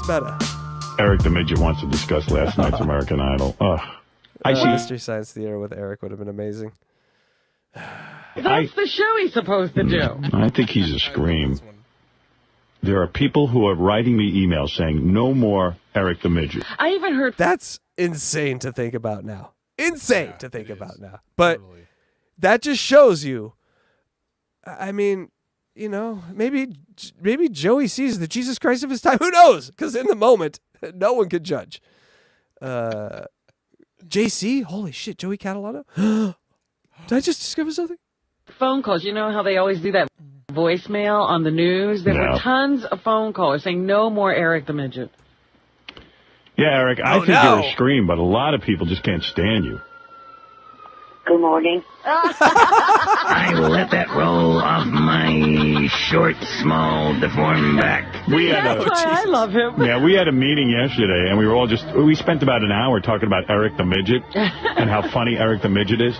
It's meta. Eric the Midget wants to discuss last night's American Idol. Ugh. I see. Mystery Science Theater with Eric would have been amazing. That's the show he's supposed to do. I think he's a scream. There are people who are writing me emails saying, no more Eric the Midget. I even heard... That's insane to think about now. Insane to think about now. But that just shows you, I mean, you know, maybe Joey sees the Jesus Christ of his time. Who knows? Because in the moment, no one could judge. JC? Holy shit, Joey Catalano? Did I just discover something? Phone calls. You know how they always do that voicemail on the news? There were tons of phone callers saying no more Eric the Midget. Yeah, Eric, I think you're a scream, but a lot of people just can't stand you. Good morning. I let that roll off my short, small, deformed back. That's why I love him. Yeah, we had a meeting yesterday, and we spent about an hour talking about Eric the Midget and how funny Eric the Midget is.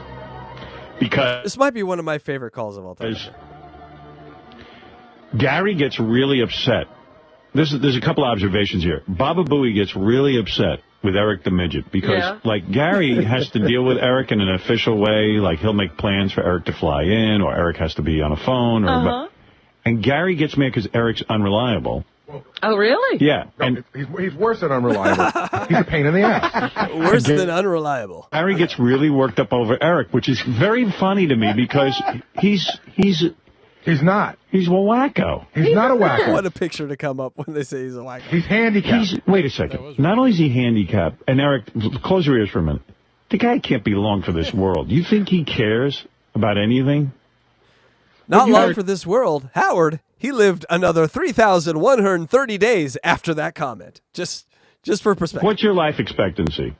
Because this might be one of my favorite calls of all time. Gary gets really upset. There's a couple observations here. Baba Booey gets really upset with Eric the Midget because, like, Gary has to deal with Eric in an official way. Like, he'll make plans for Eric to fly in, or Eric has to be on a phone. And Gary gets mad because Eric's unreliable. Oh, really? Yeah. No, and he's worse than unreliable. He's a pain in the ass. Worse than unreliable. Gary gets really worked up over Eric, which is very funny to me because he's not. He's a wacko. He's not a wacko. What a picture to come up when they say he's a wacko. He's handicapped. Wait a second. Not only is he handicapped, and Eric, close your ears for a minute. The guy can't be long for this world. You think he cares about anything? Not long for this world. Howard, he lived another 3,130 days after that comment. Just for perspective. What's your life expectancy?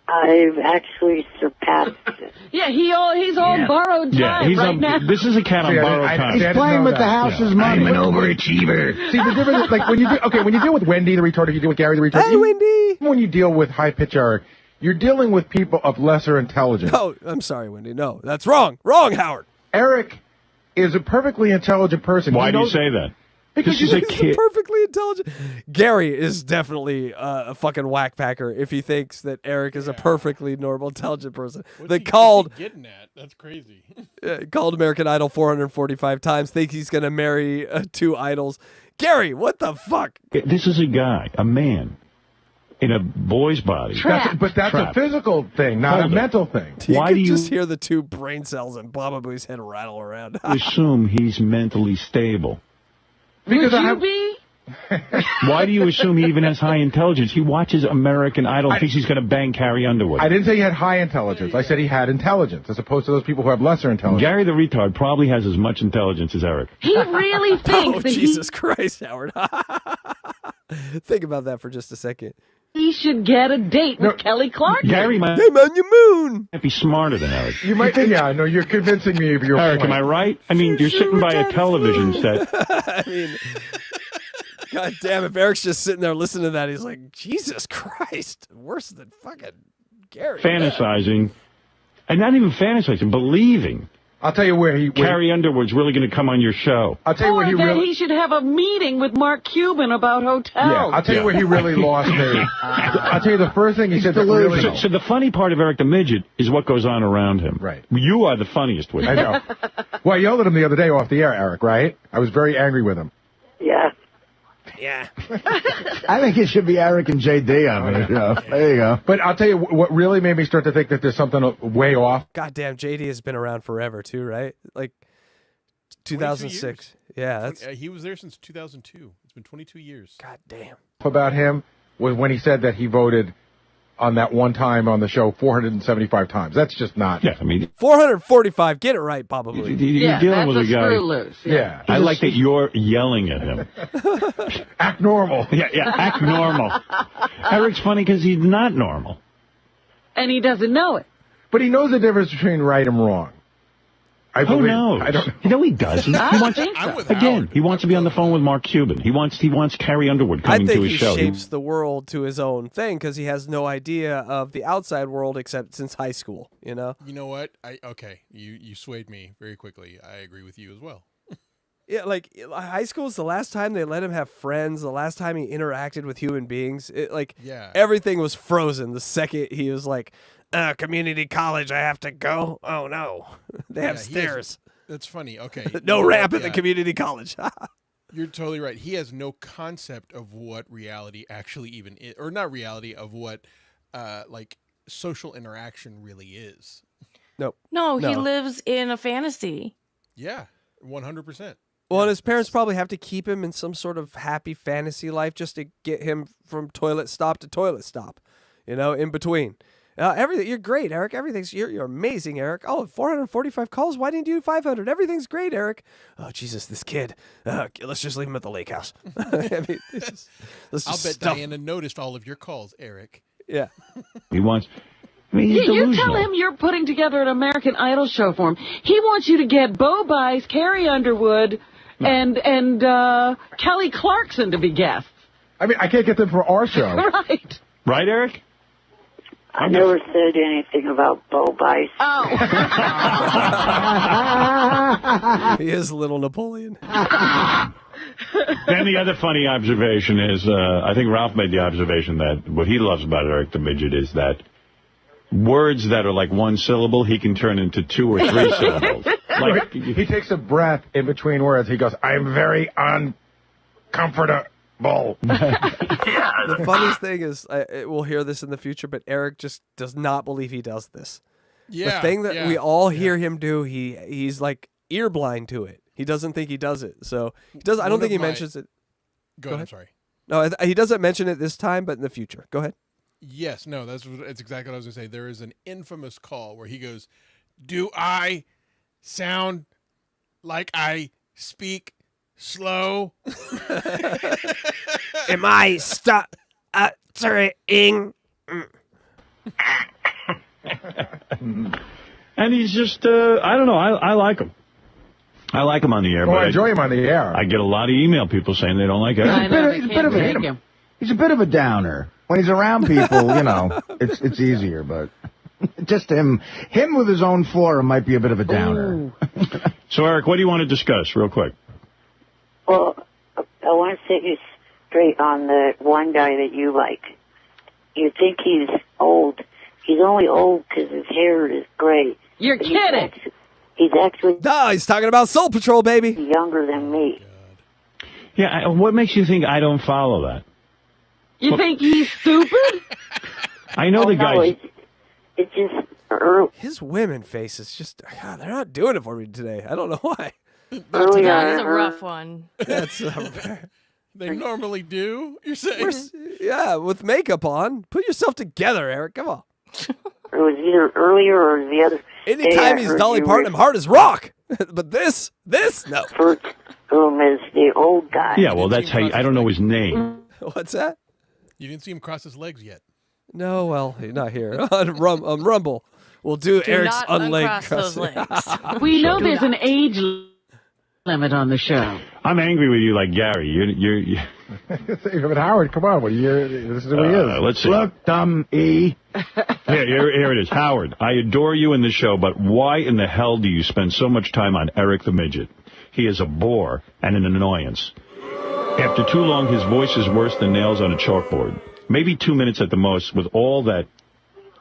I've actually surpassed it. Yeah, he's on borrowed time right now. This is a cat on borrowed time. He's playing with the house's money. I'm an overachiever. See, the difference is, like, when you deal with Wendy the retard, if you deal with Gary the retard. Hey, Wendy! When you deal with high-pitch Eric, you're dealing with people of lesser intelligence. Oh, I'm sorry, Wendy. No, that's wrong. Wrong, Howard. Eric is a perfectly intelligent person. Why do you say that? Because he's a perfectly intelligent. Gary is definitely a fucking whackpacker if he thinks that Eric is a perfectly normal, intelligent person. They called getting at. That's crazy. Called American Idol 445 times. Think he's gonna marry 2 idols. Gary, what the fuck? This is a guy, a man, in a boy's body. But that's a physical thing, not a mental thing. Why do you just hear the 2 brain cells in Baba Booey's head rattle around? Assume he's mentally stable? Because Would you be? Why do you assume he even has high intelligence? He watches American Idol and thinks he's going to bang Carrie Underwood. I didn't say he had high intelligence. I said he had intelligence, as opposed to those people who have lesser intelligence. Gary the retard probably has as much intelligence as Eric. He really thinks that Jesus Christ, Howard. Think about that for just a second. He should get a date with Kelly Clarkson. Gary might on your moon. Be smarter than Eric. You might think, yeah, no, you're convincing me of your Eric, point. am I right? I mean, you're sitting by a television set. I mean, God damn, if Eric's just sitting there listening to that, he's like, Jesus Christ, worse than fucking Gary. Fantasizing, and not even fantasizing, believing. I'll tell you where Carrie Underwood's really going to come on your show. I'll tell you where he should have a meeting with Mark Cuban about hotels. Yeah, I'll tell you where he really lost me. I'll tell you the first thing he said. So the funny part of Eric the Midget is what goes on around him. Right. You are the funniest with him. I know. Well, I yelled at him the other day off the air, Eric, right? I was very angry with him. Yeah. Yeah. I think it should be Eric and JD on the show. There you go. But I'll tell you what really made me start to think that there's something way off. Goddamn, JD has been around forever too, right? Like 2006. Yeah, that's. He was there since 2002. It's been 22 years. God damn. About him was when he said that he voted on that one time on the show 475 times. That's just not. Yeah, I mean 445. Get it right, Baba Booey. You're dealing with a guy. Screw loose. Yeah. I like that you're yelling at him. Act normal. Yeah, act normal. Eric's funny because he's not normal. And he doesn't know it. But he knows the difference between right and wrong. Who knows? I don't. No, he doesn't. I think so. Again, he wants to be on the phone with Mark Cuban. He wants Carrie Underwood coming to his show. I think he shapes the world to his own thing because he has no idea of the outside world except since high school. You know. You know what? Okay, you swayed me very quickly. I agree with you as well. Yeah, like high school is the last time they let him have friends. The last time he interacted with human beings. Everything was frozen the second he was like, community college, I have to go. Oh no, they have stairs. That's funny. Okay, no ramp at the community college. You're totally right. He has no concept of what reality actually even is, or not reality, of what like social interaction really is. Nope. No, he lives in a fantasy. Yeah, 100%. Well, and his parents probably have to keep him in some sort of happy fantasy life just to get him from toilet stop to toilet stop, in between. Everything, you're great, Eric. You're amazing, Eric. Oh, 445 calls. Why didn't you do 500? Everything's great, Eric. Oh, Jesus, this kid. Let's just leave him at the lake house. I mean, I'll bet Diana noticed all of your calls, Eric. Yeah. He wants. You tell him you're putting together an American Idol show for him. He wants you to get Bo Bice, Carrie Underwood, and Kelly Clarkson to be guests. I mean, I can't get them for our show. Right. Right, Eric? I never said anything about Bo Bice. Oh. He is little Napoleon. Then the other funny observation is, I think Ralph made the observation that what he loves about Eric the Midget is that words that are like one syllable, he can turn into 2 or 3 syllables. Like he takes a breath in between words. He goes, I'm very uncomfortable. The funniest thing is, we'll hear this in the future, but Eric just does not believe he does this. Yeah, the thing that we all hear him do, he's like ear blind to it. He doesn't think he does it. So he does. I don't think he mentions it. Go ahead. I'm sorry. No, he doesn't mention it this time, but in the future. Go ahead. Yes, no, that's exactly what I was going to say. There is an infamous call where he goes, do I sound like I speak slow? Am I stuttering? And he's just, I don't know, I like him. I like him on the air. Well, but I enjoy him on the air. I get a lot of email people saying they don't like Eric. He's a bit of a downer. When he's around people, it's easier, but just him with his own flora might be a bit of a downer. So, Eric, what do you want to discuss real quick? Well, I want to set you straight on the one guy that you like. You think he's old. He's only old because his hair is gray. You're kidding. He's actually... No, he's talking about Soul Patrol, baby. Younger than me. Yeah, what makes you think I don't follow that? You think he's stupid? I know the guy. No, it's just... His women faces just... God, they're not doing it for me today. I don't know why. That's a rough one. That's... They normally do, you're saying? Yeah, with makeup on. Put yourself together, Eric. Come on. It was either earlier or the other. Anytime he's Dolly Parton, I'm hard as rock. But this, no. First room is the old guy. Yeah, well, that's how I don't know his name. What's that? You didn't see him cross his legs yet. No, well, he's not here. on Rumble. We'll do Eric's unleg those legs. We know there's an age limit on the show. I'm angry with you like Gary. You're But Howard, come on. This is who he is. Let's see. Look, dumb E. Here it is. Howard, I adore you in the show, but why in the hell do you spend so much time on Eric the Midget? He is a bore and an annoyance. After too long, his voice is worse than nails on a chalkboard. Maybe 2 minutes at the most with all that...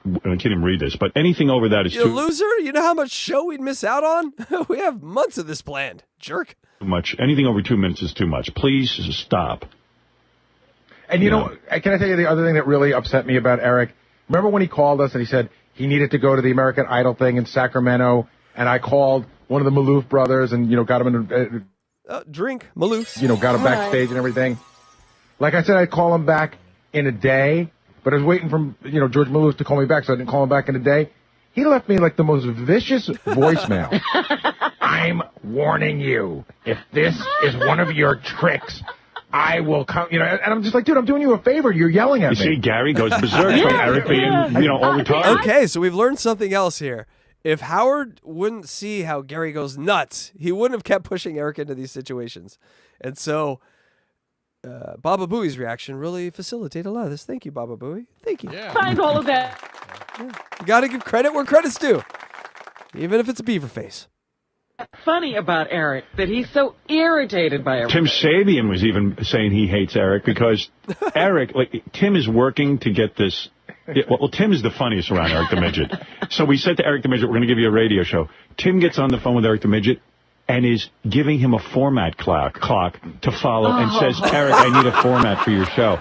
I can't even read this, but anything over that is you loser? You know how much show we'd miss out on? We have months of this planned. Jerk. Too much. Anything over 2 minutes is too much. Please stop. And you know, can I tell you the other thing that really upset me about Eric? Remember when he called us and he said he needed to go to the American Idol thing in Sacramento, and I called one of the Maloof brothers and, got him in drink, Maloof. Got him backstage and everything. Like I said, I'd call him back in a day, but I was waiting for, George Maloof to call me back, so I didn't call him back in a day. He left me like the most vicious voicemail. I'm warning you, if this is one of your tricks, I will come, and I'm just like, dude, I'm doing you a favor. You're yelling at me. You see, Gary goes berserk from Eric being, all the time. Okay, so we've learned something else here. If Howard wouldn't see how Gary goes nuts, he wouldn't have kept pushing Eric into these situations. And so Baba Booey's reaction really facilitated a lot of this. Thank you, Baba Booey. Thank you. Yeah. Find all of that. Yeah. You got to give credit where credit's due, even if it's a beaver face. Funny about Eric that he's so irritated by everything. Tim Sabian was even saying he hates Eric because Eric, like, Tim is working to get this. Well, Tim is the funniest around Eric the Midget. So we said to Eric the Midget, we're going to give you a radio show. Tim gets on the phone with Eric the Midget and is giving him a format clock to follow and says, Eric, I need a format for your show.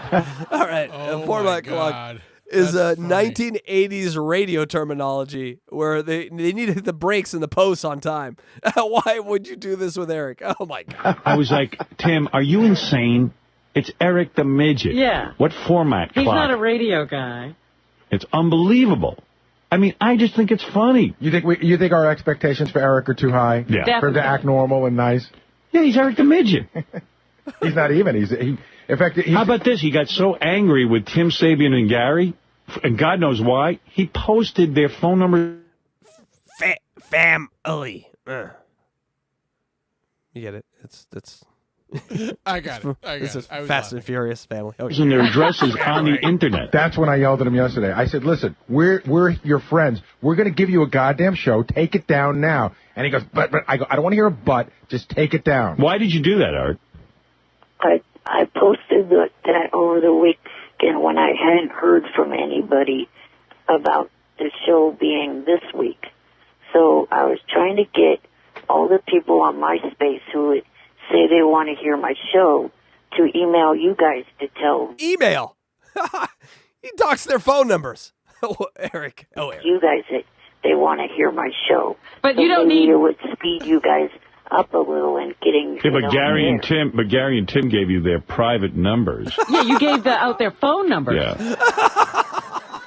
All right, a format clock is a 1980s radio terminology where they needed the breaks and the posts on time. Why would you do this with Eric? Oh, my God. I was like, Tim, are you insane? It's Eric the Midget. Yeah. What format He's clock? not a radio guy. It's unbelievable. I mean, I just think it's funny. You think our expectations for Eric are too high? Yeah. For him to act normal and nice? Yeah, he's Eric the Midget. He's not even. In fact, how about this? He got so angry with Tim Sabian and Gary, and God knows why, he posted their phone number. Family. You get it? It's. I got it. This is Fast and Furious family. Okay. And their addresses on the internet. That's when I yelled at him yesterday. I said, listen, we're your friends. We're going to give you a goddamn show. Take it down now. And he goes, but I go, I don't want to hear a but. Just take it down. Why did you do that, Art? I posted that over the weekend when I hadn't heard from anybody about the show being this week. So I was trying to get all the people on MySpace who would say they want to hear my show to email you guys to tell them. Email? He doxed their phone numbers. Eric. You guys that they want to hear my show. But so you don't need... it would speed you guys up a little and getting... Yeah, but Gary and Tim gave you their private numbers. Yeah, you gave out their phone numbers. Yeah.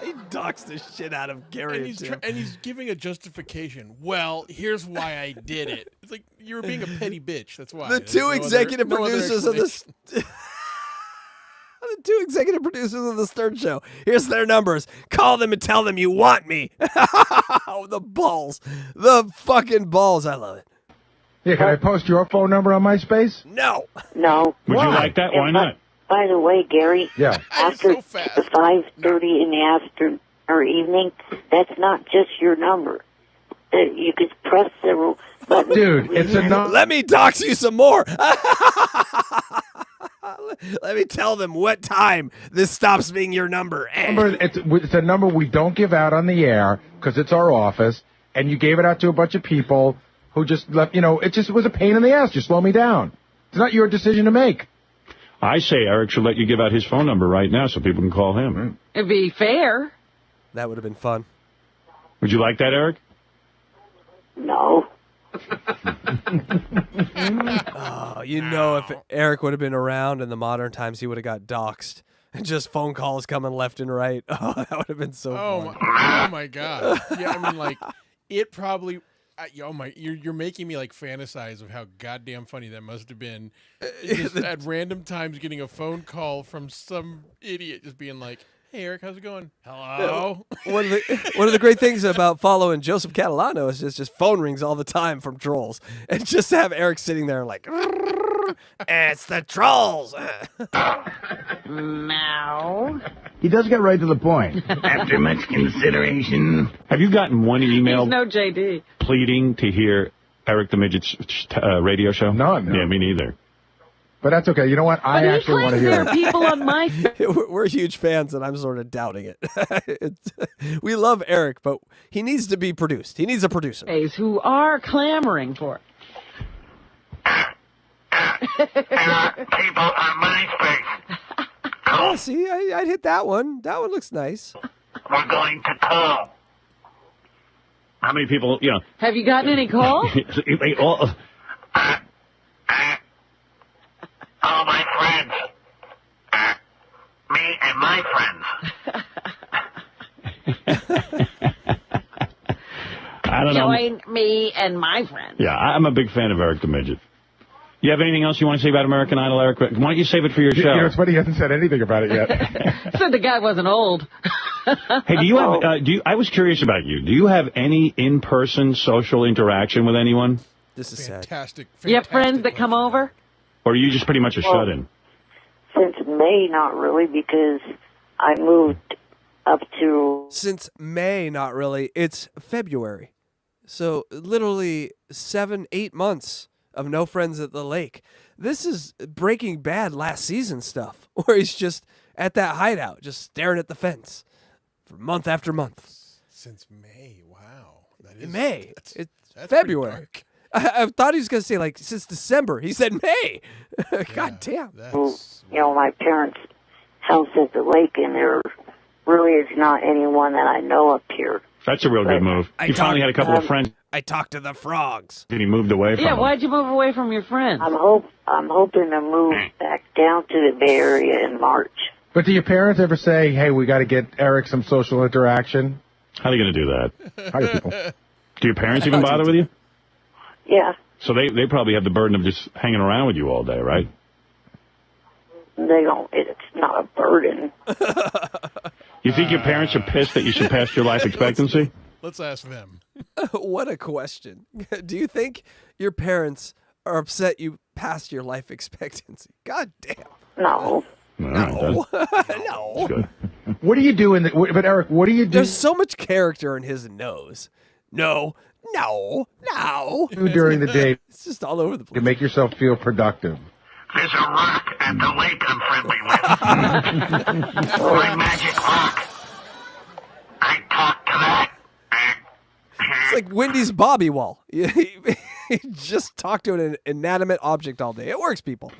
He doxed the shit out of Gary and Tim. And he's giving a justification. Well, here's why I did it. It's like, you were being a petty bitch. That's why. The two executive producers of this... The two executive producers of the Stern Show. Here's their numbers. Call them and tell them you want me. The balls. The fucking balls. I love it. Yeah, can I post your phone number on MySpace? No. No. Would you like that? Why not? By the way, Gary, yeah. After 5:30 in the afternoon or evening, that's not just your number. You could press several buttons. Dude, it's a number. Let me dox you some more. Let me tell them what time this stops being your number. It's a number we don't give out on the air because it's our office, and you gave it out to a bunch of people who just left. It just was a pain in the ass. Just slow me down. It's not your decision to make. I say Eric should let you give out his phone number right now so people can call him. It'd be fair. That would have been fun. Would you like that, Eric? No. If Eric would have been around in the modern times, he would have got doxxed. And just phone calls coming left and right. Oh, that would have been so fun. Oh, my God. Yeah, I mean, like, it probably... you're making me like fantasize of how goddamn funny that must have been. Just at random times, getting a phone call from some idiot, just being like, "Hey, Eric, how's it going? Hello." One of the great things about following Joseph Catalano is just phone rings all the time from trolls, and just to have Eric sitting there like, "It's the trolls." No. He does get right to the point. After much consideration. Have you gotten one email He's no JD. pleading to hear Eric the Midget's radio show? None. Yeah, me neither. But that's okay. You know what? I actually want to hear there it. are people on my... We're huge fans, and I'm sort of doubting it. We love Eric, but he needs to be produced. He needs a producer. Who are clamoring for it. People on MySpace. Oh, see, I'd hit that one. That one looks nice. We're going to call. How many people, Have you gotten any calls? they all... All my friends. Me and my friends. I don't know. Join me and my friends. Yeah, I'm a big fan of Eric the Midget. You have anything else you want to say about American Idol, Eric? Why don't you save it for your show? It's funny, he hasn't said anything about it yet. Said the guy wasn't old. Hey, do you have? I was curious about you. Do you have any in-person social interaction with anyone? This is fantastic. You have friends that come over? Or are you just pretty much a shut-in? Since May, not really, because I moved up to... Since May, not really. It's February. So literally 7-8 months of no friends at the lake. This is Breaking Bad last season stuff, where he's just at that hideout, just staring at the fence for month after month. Since May, wow. That is, May. That's February. I thought he was going to say, like, since December. He said May. God damn. My parents' house at the lake, and there really is not anyone that I know up here. That's a real good move. He finally had a couple of friends. I talked to the frogs. And he moved away from them. Why'd you move away from your friends? I'm hoping to move back down to the Bay Area in March. But do your parents ever say, hey, we got to get Eric some social interaction? How are they going to do that? How do people? Do your parents even bother with you? Yeah. So they probably have the burden of just hanging around with you all day, right? They don't. It's not a burden. You think your parents are pissed that you should pass your life expectancy? Let's ask them. What a question. Do you think your parents are upset you passed your life expectancy? God damn. No. No. Good. What do you do but Eric, what do you do? There's so much character in his nose. No. During the day It's just all over the place. to make yourself feel productive. There's a rock at the lake I'm friendly with. My magic rock. I talk to that. It's like Wendy's Bobby wall. He just talked to an inanimate object all day. It works, people.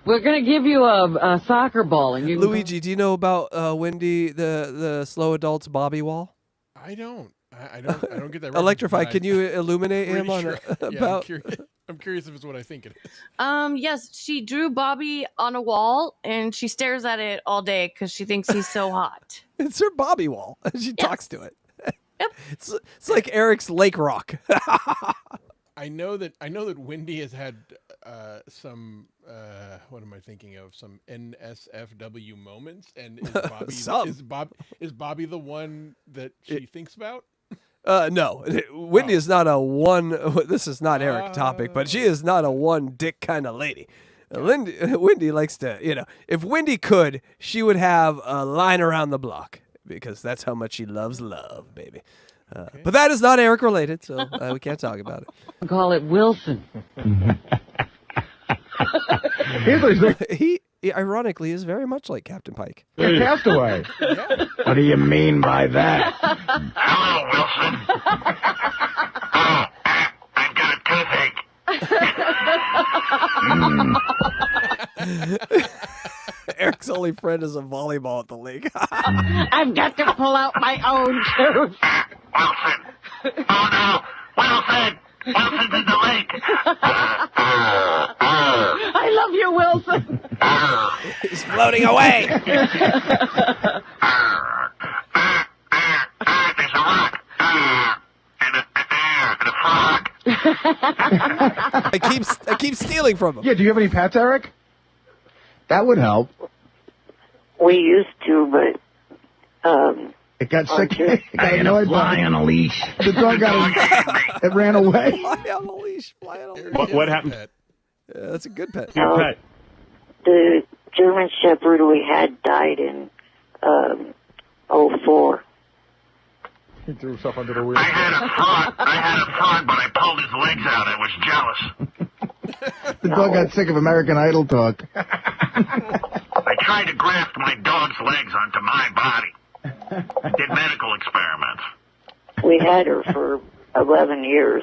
We're going to give you a soccer ball. And you Luigi, do you know about Wendy, the slow adult's Bobby wall? I don't. I don't get that. Electrify, can you illuminate him on about... I'm curious if it's what I think it is. Yes, she drew Bobby on a wall, and she stares at it all day because she thinks he's so hot. It's her Bobby wall. She talks to it. Yep. It's like Eric's Lake Rock. I know that Wendy has had some what am I thinking of? Some NSFW moments, and is Bobby the one that she thinks about? No, Wendy is not a one. This is not Eric topic, but she is not a one dick kind of lady. Wendy likes to, if Wendy could, she would have a line around the block because that's how much she loves love, baby. But that is not Eric related, so we can't talk about it. call it Wilson. He ironically is very much like Captain Pike. He passed away. What do you mean by that? Hello, Wilson. I've got a toothache. Eric's only friend is a volleyball at the lake. I've got to pull out my own tooth. Wilson. Oh, no. Wilson. Wilson's in the lake. I love you, Wilson. He's floating away. There's a rock. And a frog. I keep stealing from him. Yeah, do you have any pets, Eric? That would help. We used to, but It got sick. Okay. It got I had a annoyed fly by on a leash. the dog. It ran away. Fly on the leash. Fly on the leash. What happened? Yeah, that's a good pet. Your pet. the German Shepherd we had died in 2004. He threw himself under the wheel. I had a frog, but I pulled his legs out. I was jealous. The dog got sick of American Idol talk. I tried to graft my dog's legs onto my body. Did medical experiments. We had her for 11 years.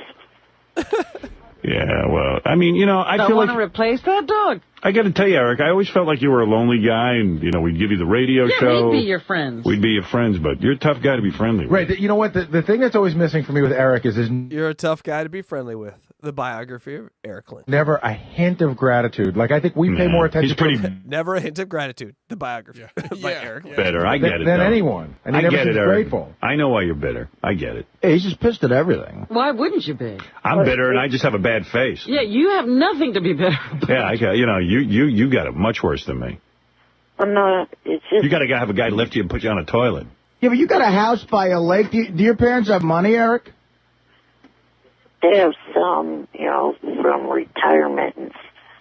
Yeah, well, I mean, I feel want like... to replace that dog. I got to tell you, Eric, I always felt like you were a lonely guy, and, we'd give you the radio show. We'd be your friends. We'd be your friends, but you're a tough guy to be friendly with. Right. You know what? The thing that's always missing for me with Eric is You're a tough guy to be friendly with. The biography of Eric Clinton. never a hint of gratitude. Like, I think we pay more attention He's pretty to him Never a hint of gratitude. The biography by Eric Clinton. bitter. I get it, than though. anyone. And he I never get seems it, Eric. grateful. I know why you're bitter. I get it. Hey, he's just pissed at everything. Why wouldn't you be? I'm bitter, and I just have a bad face. Yeah, you have nothing to be bitter about. Yeah, I got, you got it much worse than me. I'm not, it's just... You got to have a guy lift you and put you on a toilet. Yeah, but you got a house by a lake. Do your parents have money, Eric? They have some, from retirement and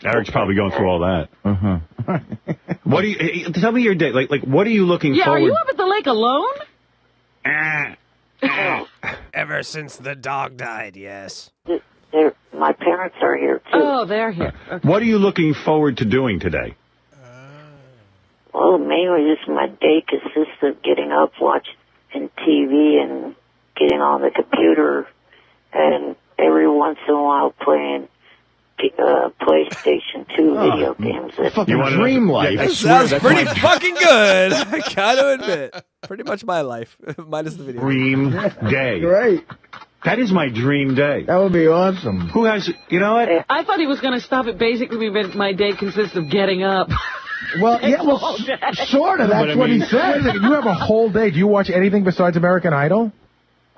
Eric's probably going through all that. Uh-huh. What do you tell me your day? Like what are you looking Yeah, forward? are you up at the lake alone? Ever since the dog died, yes. My parents are here, too. Oh, they're here. Okay. What are you looking forward to doing today? Well, mainly just my day consists of getting up, watching TV, and getting on the computer, and every once in a while playing PlayStation 2 video games. Fucking dream life. That sounds pretty fucking good. I gotta admit. Pretty much my life, minus the video. Dream day. Great. That is my dream day. That would be awesome. Who has, you know what? I thought he was going to stop it. Basically, my day consists of getting up. Well, yeah, well, sort of. That's what he said. You have a whole day. Do you watch anything besides American Idol?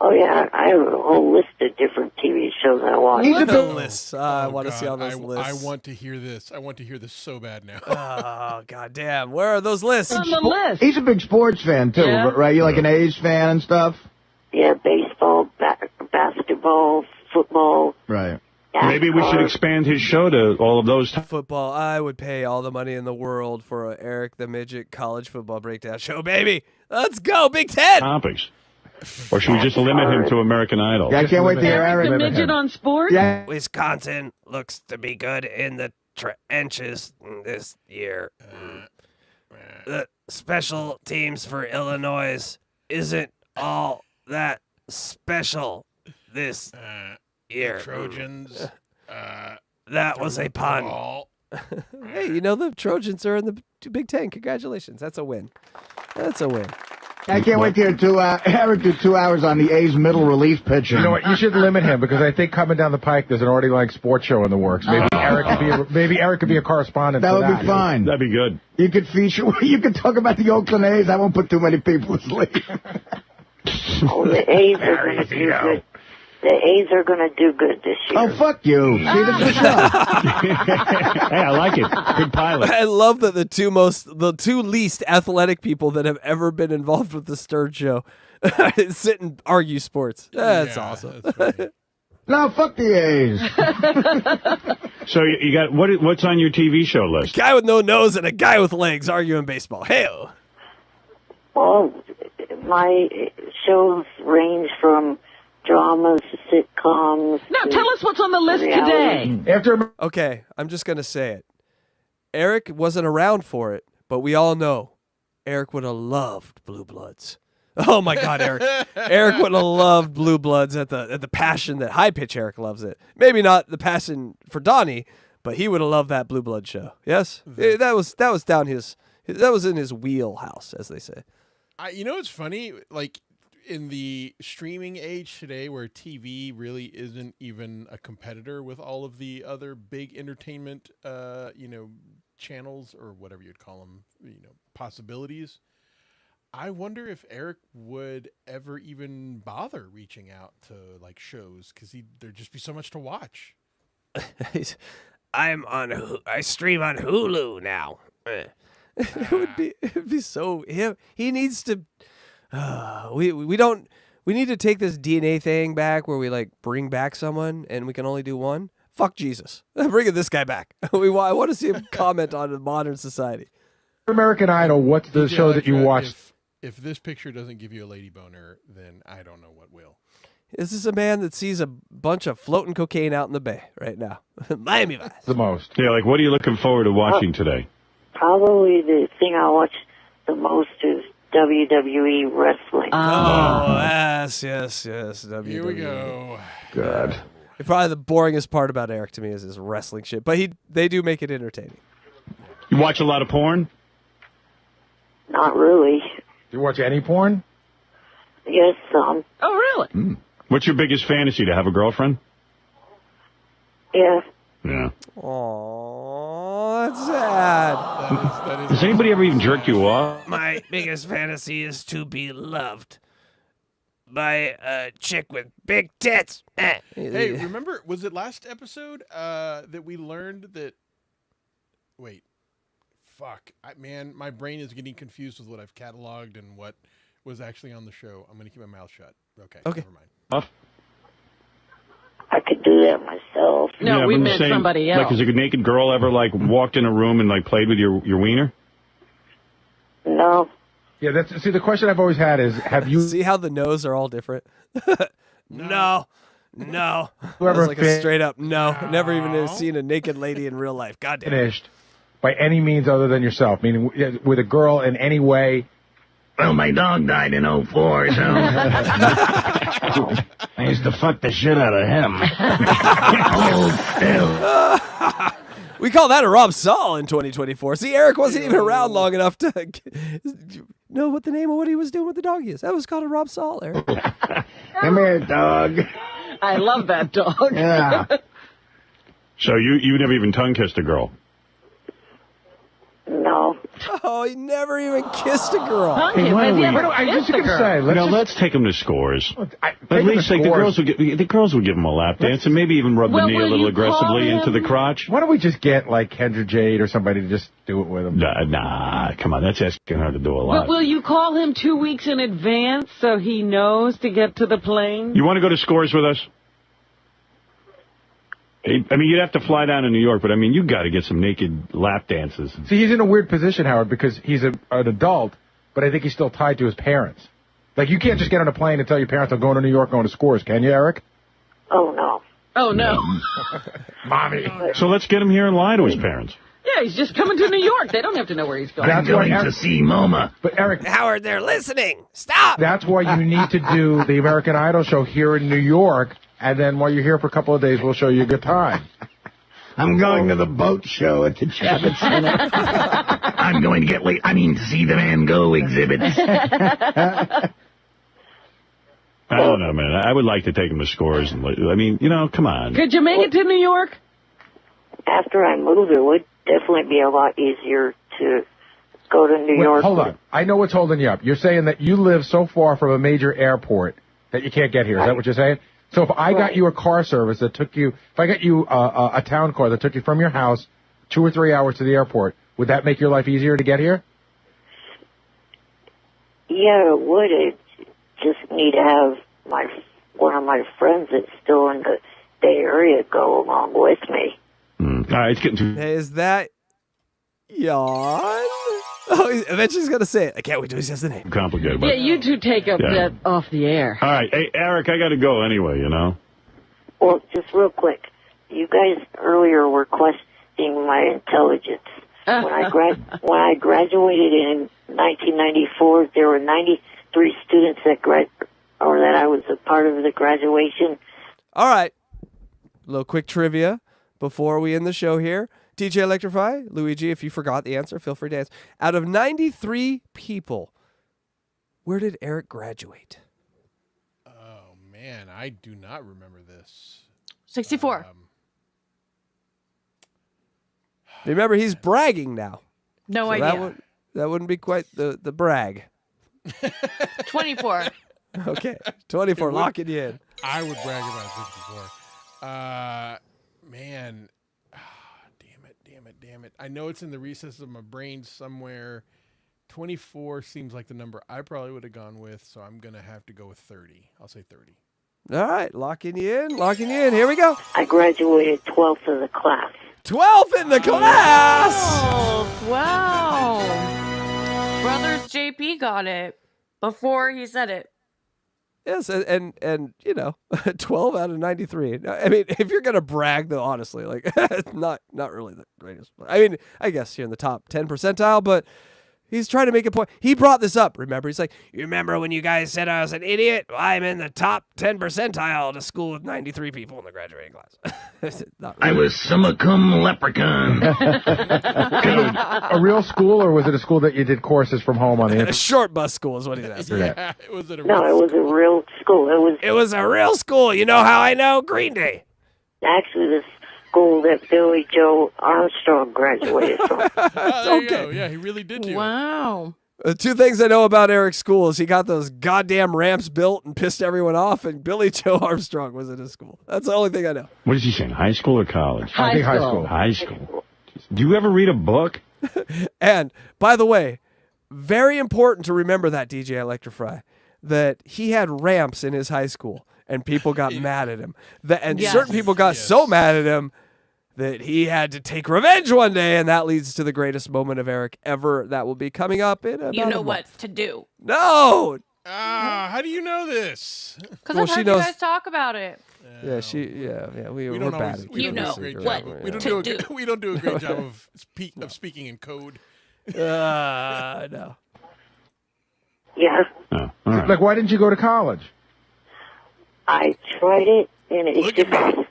Oh, yeah, I have a whole list of different TV shows I watch. What are the lists? I want to see all those lists. I want to hear this. I want to hear this so bad now. Oh, goddamn. Where are those lists? On the list. He's a big sports fan, too, Yeah. right? You like an A's fan and stuff? Yeah, baseball, basketball, football. Right. Maybe we should expand his show to all of those. Football. I would pay all the money in the world for a Eric the Midget college football breakdown show, baby. Let's go, Big Ten. Topics. Or should we just limit him to American Idol? Yeah, I can't wait to hear Eric the Eric. Midget on sports? Yeah. Wisconsin looks to be good in the trenches this year. The special teams for Illinois isn't all that special this year. Trojans. That was a pun. Hey, you know the Trojans are in the Big Ten. Congratulations. That's a win. That's a win. I can't wait to hear Eric do 2 hours on the A's middle relief pitching. You know what? You should limit him because I think coming down the pike, there's an already sports show in the works. Maybe Eric could be a correspondent. That for would be fine. That'd be good. You could feature. You could talk about the Oakland A's. I won't put too many people to sleep. Oh, the A's are going to do good. The A's are going to do good this year. Oh, fuck you. See, this is a show. Hey, I like it. Good pilot. I love that the two least athletic people that have ever been involved with the Stern show sit and argue sports. That's awesome. That's funny. No, fuck the A's. So you got what's on your TV show list? A guy with no nose and a guy with legs arguing baseball. Hey. Well, my shows range from dramas, sitcoms. Now, tell us what's on the list today. Okay, I'm just going to say it. Eric wasn't around for it, but we all know Eric would have loved Blue Bloods. Oh, my God, Eric. Eric would have loved Blue Bloods at the passion that High Pitch Eric loves it. Maybe not the passion for Donnie, but he would have loved that Blue Blood show. Yes? That was in his wheelhouse, as they say. You know what's funny? Like, in the streaming age today where TV really isn't even a competitor with all of the other big entertainment, channels or whatever you'd call them, possibilities. I wonder if Eric would ever even bother reaching out to like shows because there'd just be so much to watch. I stream on Hulu now. It'd be so he needs to. We need to take this DNA thing back where we like bring back someone and we can only do one. Fuck Jesus. Bringing this guy back. I want to see him comment on modern society. American Idol, what's the show that you watch? If this picture doesn't give you a lady boner, then I don't know what will. This is a man that sees a bunch of floating cocaine out in the bay right now. Miami Vice. The most. Yeah, like what are you looking forward to watching today? Probably the thing I watch the most is WWE wrestling. Oh, yes. WWE. Here we go. Good. Probably the boringest part about Eric to me is his wrestling shit, but they do make it entertaining. You watch a lot of porn? Not really. Do you watch any porn? Yes, some. Oh, really? What's your biggest fantasy, to have a girlfriend? Yeah. Yeah. Aww, that's sad. Has anybody ever even jerked you off? My biggest fantasy is to be loved by a chick with big tits. Hey, remember, was it last episode that we learned that... Wait. Fuck. Man, my brain is getting confused with what I've cataloged and what was actually on the show. I'm going to keep my mouth shut. Okay. Never mind. I could do that myself. No, yeah, we I'm meant saying, somebody else. Like, has a naked girl ever, like, walked in a room and, like, played with your wiener? No. Yeah, see, the question I've always had is, have you... See how the no's are all different? No. That Whoever was like a straight up no. Never even have seen a naked lady in real life. God damn. finished by any means other than yourself, meaning with a girl in any way. Well, my dog died in 04, so... I used to fuck the shit out of him. We call that a Rob Saul in 2024. See, Eric wasn't even around long enough to know what the name of what he was doing with the dog is. That was called a Rob Saul, Eric. Come here, dog. I love that dog. Yeah. So you never even tongue kissed a girl? No. Oh, he never even kissed a girl. Has he ever I was kissed just a going to girl? say, Let's take them to scores. At taking least the the scores. girls would give him a lap dance and maybe even rub Well, the knee a will little you call aggressively into the him? crotch. Why don't we just get like Kendra Jade or somebody to just do it with him? Nah, come on, that's asking her to do a lot. But will you call him 2 weeks in advance so he knows to get to the plane? You want to go to scores with us? I mean, you'd have to fly down to New York, but I mean, you got to get some naked lap dances. See, he's in a weird position, Howard, because he's an adult, but I think he's still tied to his parents. Like, you can't just get on a plane and tell your parents I'm going to New York, going to scores, can you, Eric? Oh, no. Oh, no. Mommy. So let's get him here and lie to his parents. Yeah, he's just coming to New York. They don't have to know where he's going. I'm going to see MoMA. But, Eric, Howard, they're listening. Stop. that's why you need to do the American Idol show here in New York, and then while you're here for a couple of days, we'll show you a good time. I'm going to the boat show at the Javits Center. I'm going to get late. I mean, to see the Van Gogh exhibits. I don't know, man. I would like to take him to scores. And I mean, come on. Could you make it to New York? After I move, it would definitely be a lot easier to go to New York. Hold on. I know what's holding you up. You're saying that you live so far from a major airport that you can't get here. Is that what you're saying? So if I got you a car service that took you, if I got you a town car that took you from your house 2 or 3 hours to the airport, would that make your life easier to get here? Yeah, it would. I just need to have one of my friends that's still in the Bay Area go along with me. All right, it's getting too... Hey, is that yawn? Oh, eventually he's going to say it. I can't wait till he says the name. complicated. But, Yeah, you two take up that off the air. All right. Hey, Eric, I got to go anyway, Well, just real quick, you guys earlier were questioning my intelligence. When I graduated in 1994, there were 93 students that I was a part of the graduation. All right. A little quick trivia before we end the show here. DJ Electrify, Luigi, if you forgot the answer, feel free to answer. Out of 93 people, where did Eric graduate? Oh, man, I do not remember this. 64. Remember, he's bragging now. No So idea. that wouldn't be quite the brag. 24. Okay, 24, locking you in. I would brag about 64. Man. Damn it. I know it's in the recesses of my brain somewhere. 24 seems like the number I probably would have gone with, so I'm going to have to go with 30. I'll say 30. All right, locking you in. Here we go. I graduated 12th of the class. 12th in the class. Oh, wow. Brothers JP got it before he said it. Yes, and 12 out of 93. I mean, if you're gonna brag, though, honestly, like it's not really the greatest. I mean, I guess you're in the top 10 percentile, but he's trying to make a point. He brought this up. Remember, he's like, "You remember when you guys said I was an idiot? Well, I'm in the top 10 percentile to school with 93 people in the graduating class." Not really. I was summa cum leprechaun. A real school, or was it a school that you did courses from home on the A internet? short bus school is what he's asking. Yeah, it was at a No, it was a real school. It was a real school. You know how I know? Green Day. Actually the school that Billy Joe Armstrong graduated from. there you go. Yeah, he really did do. Wow. Two things I know about Eric's school is he got those goddamn ramps built and pissed everyone off, and Billy Joe Armstrong was in his school. That's the only thing I know. What is he saying, high school or college? I think high school. High school. Do you ever read a book? And, by the way, very important to remember that, DJ Electrify, that he had ramps in his high school, and people got mad at him. Yes. Certain people got so mad at him that he had to take revenge one day, and that leads to the greatest moment of Eric ever. That will be coming up in about You know a what month. to do. No! How do you know this? Because Well, I've she heard knows- you guys talk about it. Yeah. We're don't bad. always, at we don't know do a great what job. We don't to do a, do. we don't do a great job of speaking in code. No. Yeah, Oh, all right. Like, why didn't you go to college? I tried it, and it Look at just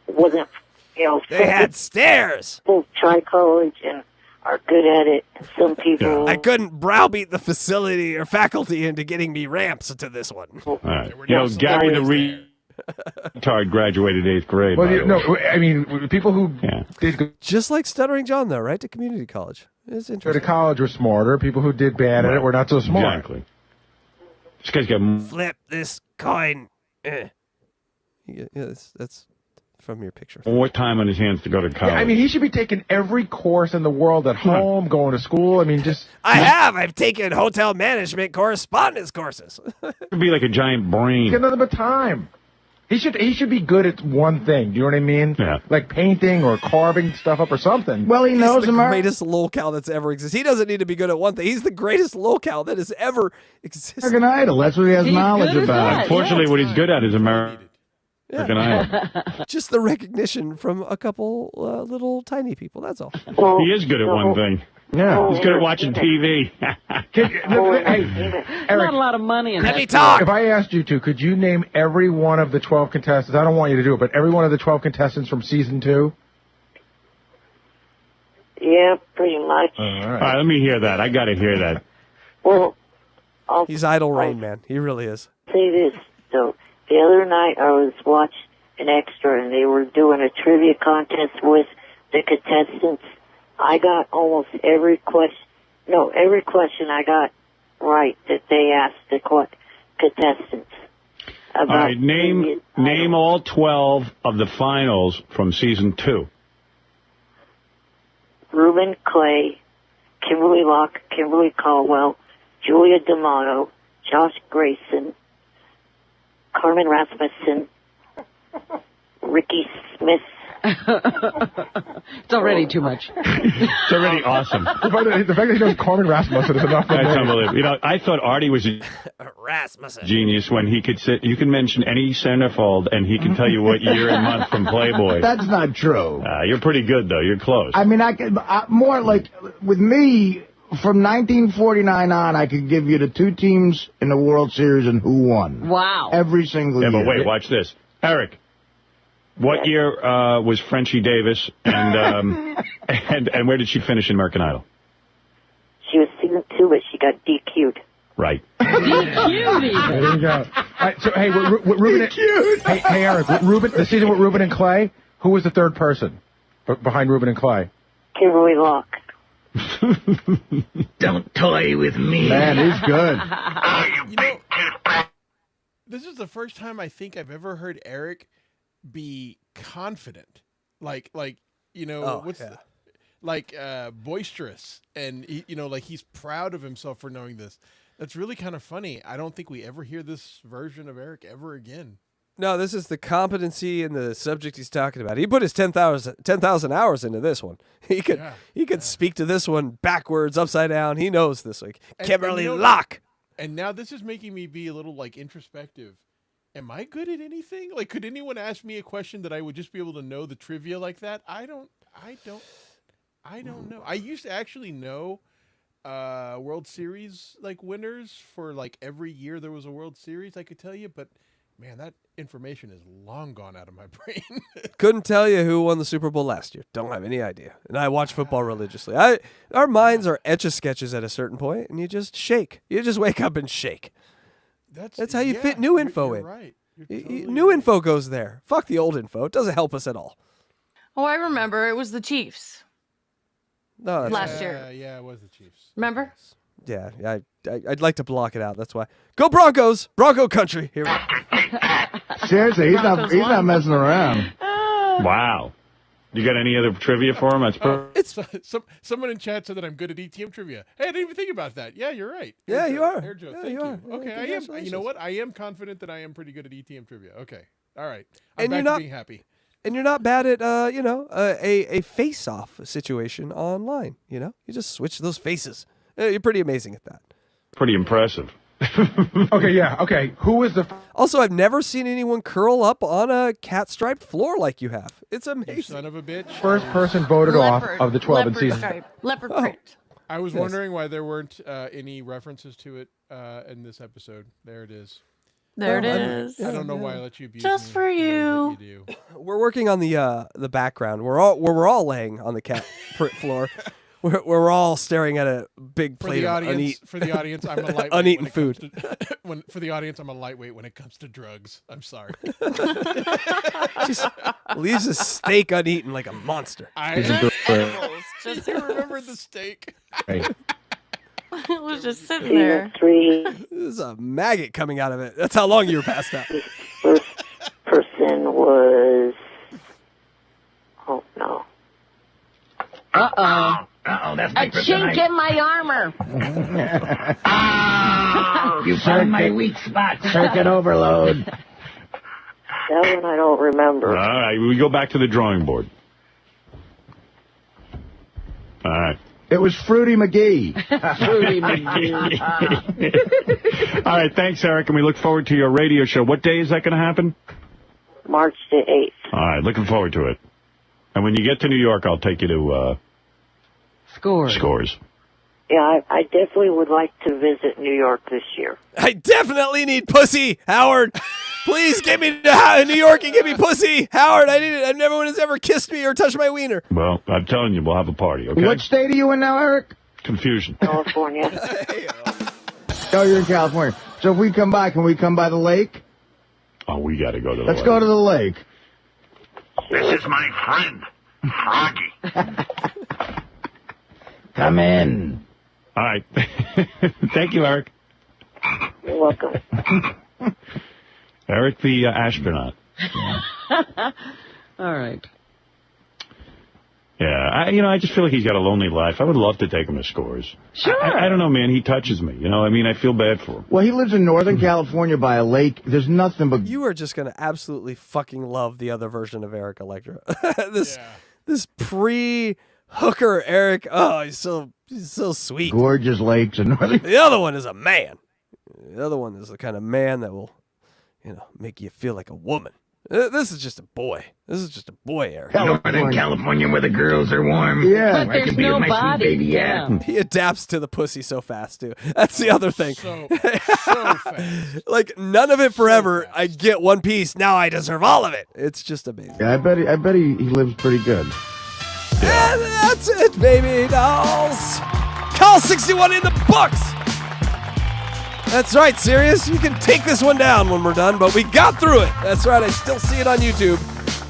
wasn't, They had stairs. people try college and are good at it. And some people, I couldn't browbeat the facility or faculty into getting me ramps to this one. All right. There were You know, no Gary the stories retard graduated 8th grade. Well, by the way. no, I mean, people who Yeah. did go Just like Stuttering John, though, right? To community college. It's to interesting. college were smarter. People who did bad at it were not so smart. Exactly. This guy's got Flip this coin. Yeah, that's from your picture. more time on his hands to go to college. Yeah, I mean, he should be taking every course in the world at home, going to school. I mean, just I've taken hotel management correspondence courses. It'd be like a giant brain. get nothing but time. He should be good at one thing. Do you know what I mean? Yeah. Like painting or carving stuff up or something. Well, he He's knows the America. greatest lolcow that's ever existed. He doesn't need to be good at one thing. He's the greatest lolcow that has ever existed. American Idol. That's what he has He's knowledge good at about. that. Unfortunately, what he's good at is American Yeah. Idol. Just the recognition from a couple little tiny people. That's all. well, He is good at one thing. Yeah. He's good at watching TV. Hey, Not a Eric, lot of money in Let that. me talk. if I asked you to, could you name every one of the 12 contestants? I don't want you to do it, but every one of the 12 contestants from season 2? yeah, pretty much. All All right. right, let me hear that. I got to hear that. Well, I'll He's Idle Rain Man. He really is. say this. So the other night I was watching an extra, and they were doing a trivia contest with the contestants. I got almost every question. No, every question I got right that they asked the contestants. All About right, name all 12 of the finals from season 2. Ruben Clay, Kimberly Locke, Kimberly Caldwell, Julia D'Amato, Josh Grayson, Carmen Rasmussen, Ricky Smith. It's already too much. It's already awesome. The fact that he knows Carmen Rasmussen is enough for That's me. unbelievable. You know, I thought Artie was a Rasmussen. genius when he could sit. You can mention any centerfold, and he can tell you what year and month from Playboy. That's not true. You're pretty good, though. You're close. I mean, more like with me from 1949 on, I could give you the 2 teams in the World Series and who won. Wow. Every single Yeah, year. but wait, watch this. Eric, what year was Frenchie Davis, and and where did she finish in American Idol? She was season 2, but she got DQ'd. Right. There you go. All right, so, hey, Ruben. Hey, Eric, Ruben. The season with Ruben and Clay. Who was the third person behind Ruben and Clay? Kimberly Locke. Don't toy with me. Man, he's good. Oh, you big toothbrush. This is the first time I think I've ever heard Eric be confident. Like boisterous, and like he's proud of himself for knowing this. That's really kind of funny. I don't think we ever hear this version of Eric ever again. No, this is the competency in the subject he's talking about. He put his 10,000 hours into this one. He could speak to this one backwards, upside down. He knows this. Like Kimberly Locke. And now this is making me be a little like introspective. Am I good at anything? Like, could anyone ask me a question that I would just be able to know the trivia like that? I don't know. I used to actually know World Series like winners for like every year there was a World Series. I could tell you, but man, that information is long gone out of my brain. Couldn't tell you who won the Super Bowl last year. Don't have any idea. And I watch football religiously. Our minds are etch-a-sketches at a certain point, and you just shake. You just wake up and shake. That's how you fit new info in. Right. New info goes there. Fuck the old info. It doesn't help us at all. Oh, I remember. It was the Chiefs No, that's last year. Yeah, it was the Chiefs. Remember? yeah. I'd like to block it out. That's why. Go Broncos! Bronco country. Here we go. Seriously, he's Broncos not won. messing around. Wow. You got any other trivia for him? That's Someone in chat said that I'm good at ETM trivia. Hey, I didn't even think about that. Yeah, you're right. Yeah, you are. Air Joe, Yeah, thank you you. are. Yeah, Okay, I am. You know congratulations. what? I am confident that I am pretty good at ETM trivia. Okay, all right. I'm And back you're to not- being happy. And you're not bad at a face-off situation online. You just switch those faces. You're pretty amazing at that. pretty impressive. Okay, yeah, okay. Who is the... Also, I've never seen anyone curl up on a cat-striped floor like you have. It's amazing. You son of a bitch. first person voted off of the 12 in season? Stripe. Leopard print. I was wondering why there weren't any references to it in this episode. There it is. There it is. I don't know why I let you abuse Just me for the way that you. do. We're working on the background. We're all laying on the cat print floor. We're all staring at a big plate of For the audience, I'm a lightweight. uneaten food. For the audience, I'm a lightweight when it comes to drugs. I'm sorry. Just leaves a steak uneaten like a monster. Just edibles. Just You remembered the steak. Right. it was just sitting there. Three. There's a maggot coming out of it. That's how long you were passed out. First person was. Oh no. Uh-oh, A that's my chink in my armor. You found my weak spot. Circuit overload. That one I don't remember. All right, we go back to the drawing board. All right. It was Fruity McGee. Fruity McGee. All right, thanks, Eric, and we look forward to your radio show. What day is that going to happen? March the 8th. All right, looking forward to it. And when you get to New York, I'll take you to Scores. Yeah, I definitely would like to visit New York this year. I definitely need pussy, Howard. Please get me to New York and give me pussy, Howard. I need it. No one has ever kissed me or touched my wiener. Well, I'm telling you, we'll have a party, okay? What state are you in now, Eric? Confusion. California. Oh, you're in California. So if we come by, can we come by the lake? Oh, we got to go to the Let's lake. go to the lake. This is my friend, Froggy. Come in. All right. Thank you, Eric. You're welcome. Eric the astronaut. All right. Yeah, I just feel like he's got a lonely life. I would love to take him to Scores. Sure. I don't know, man. He touches me. I feel bad for him. Well, he lives in Northern California by a lake. There's nothing but... You are just going to absolutely fucking love the other version of Eric Electra. This pre-hooker Eric. Oh, he's so sweet. Gorgeous lakes in Northern... The other one is a man. The other one is the kind of man that will, make you feel like a woman. This is just a boy. This is just a boy, Eric. Northern California where the girls are warm. Yeah. But there's no body. Baby, yeah. He adapts to the pussy so fast, too. That's the other thing. So fast. Like, none of it forever. I get one piece. Now I deserve all of it. It's just amazing. Yeah, I bet he lives pretty good. And that's it, baby dolls. Call 61 in the books. That's right, Sirius. You can take this one down when we're done, but we got through it. That's right. I still see it on YouTube.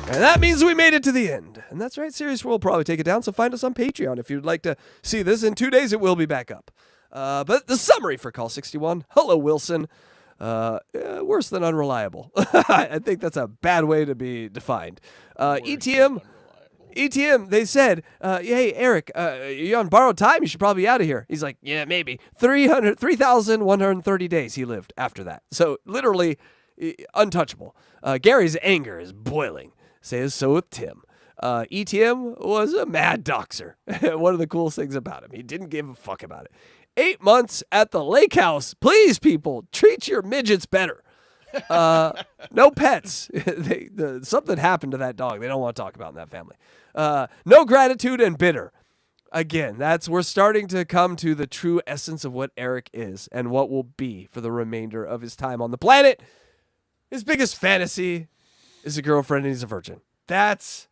And that means we made it to the end. And that's right, Sirius will probably take it down, so find us on Patreon if you'd like to see this. In 2 days, it will be back up. But the summary for Call 61. Hello, Wilson. Worse than unreliable. I think that's a bad way to be defined. ETM, they said, hey, Eric, you're on borrowed time. You should probably be out of here. He's like, yeah, maybe. 3,130 days he lived after that. So literally untouchable. Gary's anger is boiling. Says so with Tim. ETM was a mad doxer. One of the coolest things about him. He didn't give a fuck about it. 8 months at the lake house. Please, people, treat your midgets better. No pets. Something happened to that dog. They don't want to talk about in that family. No gratitude and bitter. Again, we're starting to come to the true essence of what Eric is and what will be for the remainder of his time on the planet. His biggest fantasy is a girlfriend and he's a virgin. That's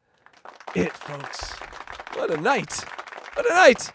it, folks. What a night. What a night.